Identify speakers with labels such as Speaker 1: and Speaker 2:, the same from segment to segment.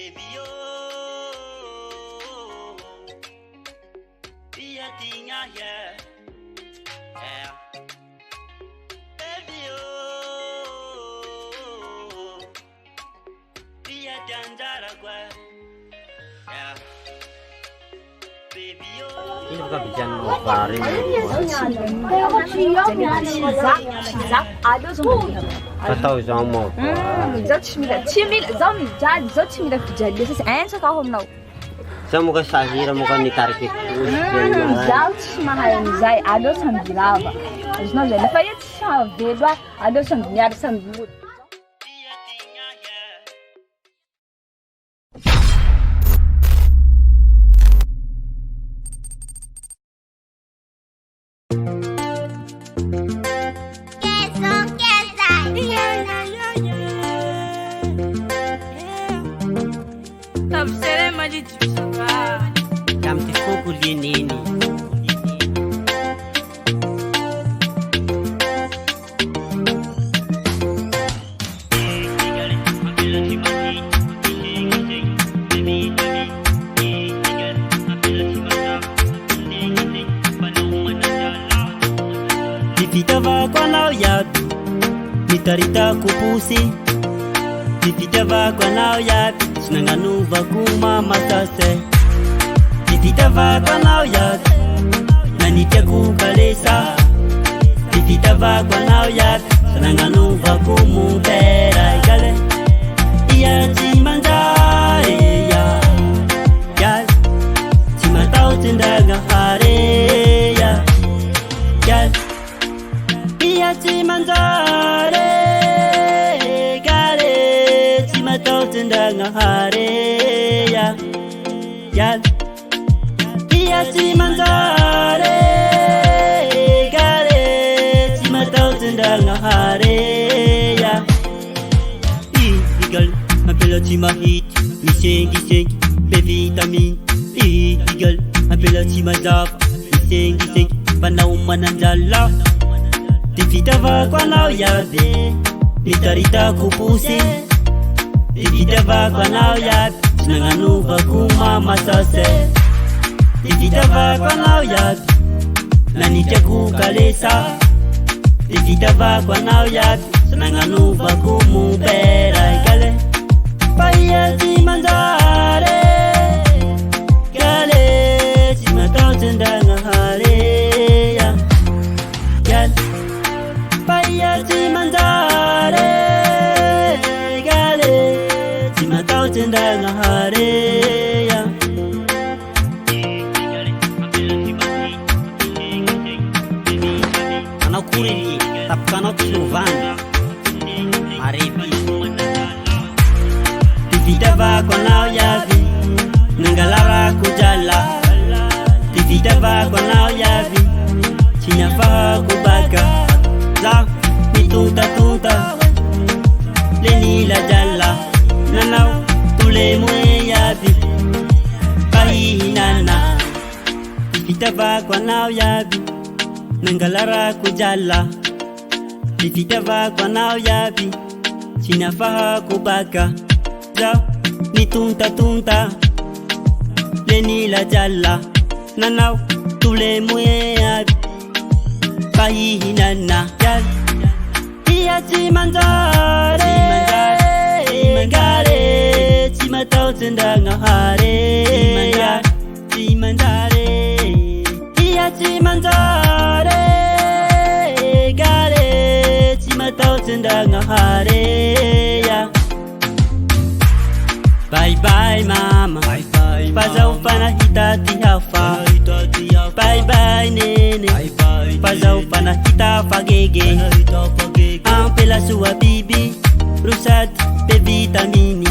Speaker 1: baby oh, be a thing I hear, yeah, baby oh, be a dangerous girl, yeah, baby oh.
Speaker 2: Ini bukan bijan mau farin. Tahu sama.
Speaker 3: Zotchmida, chimil, zombie, jan, zotchmida kujali. This is answer ka home now.
Speaker 2: Sama ka sahira mo kan nitarkit.
Speaker 3: Zotchmaha zai ado sambilava. There's no way. If I get vedwa ado sambinyar sambu.
Speaker 2: Kamti foku nini.
Speaker 1: Nipitava kwa nao yapi, nitarita kupusi. Nipitava kwa nao yapi, sinanganuva kuma matase. Nipitava kwa nao yapi, na nitia kukalesa. Nipitava kwa nao yapi, sinanganuva kumupera ikale. Iya chimanjare ya, ya, chimatao tindaga hare ya, ya. Iya chimanjare gare chimatao tindaga hare ya, ya. Iya chimanjare gare chimatao tindaga hare ya. Illegal Ampela chimahit misengi be vitamin. Illegal Ampela chimazapa misengi panaumananjala. Nipitava kwa nao yapi, nitarita kupusi. Nipitava kwa nao yapi, sinanganuva kuma masase. Nipitava kwa nao yapi, na nitia kukalesa. Nipitava kwa nao yapi, sinanganuva kumupera ikale. Paya chimanjare kale chimatao tendanga hare ya, ya. Paya chimanjare gale chimatao tendanga hare ya.
Speaker 2: Anak kuri tap kanot suvan. Maripi.
Speaker 1: Nipitava kwa nao yapi, nangalara kujala. Nipitava kwa nao yapi, chinafaa kubaka. La mitunta leni la jala nanau tule mwe yapi pahinana. Nipitava kwa nao yapi, nangalara kujala. Nipitava kwa nao yapi, chinafaa kubaka. La mitunta leni la jala nanau tule mwe yapi pahinana. Iya chimanjare gare chimatao tendanga hare ya, chimanjare. Iya chimanjare gare chimatao tendanga hare ya. Bye bye mama, bye bye. Paza ufana hitati hafa. Bye bye nene, paza ufana hita fagege. Ampela suwa bibi, rusat be vitamini.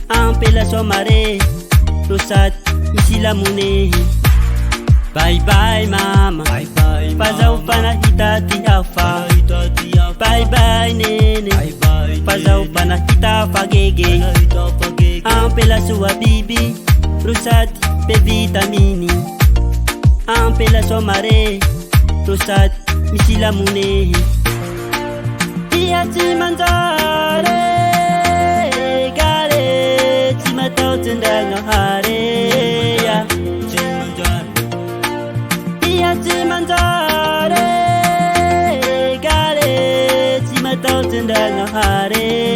Speaker 1: Ampela somare, rusat isila mune. Bye bye mama, bye bye. Paza ufana hitati hafa. Bye bye nene, paza ufana hita fagege. Ampela suwa bibi, rusat be vitamini. Ampela somare, rusat isila mune. Iya chimanjare gare Manjary, gale, tsy matao tendagna hare.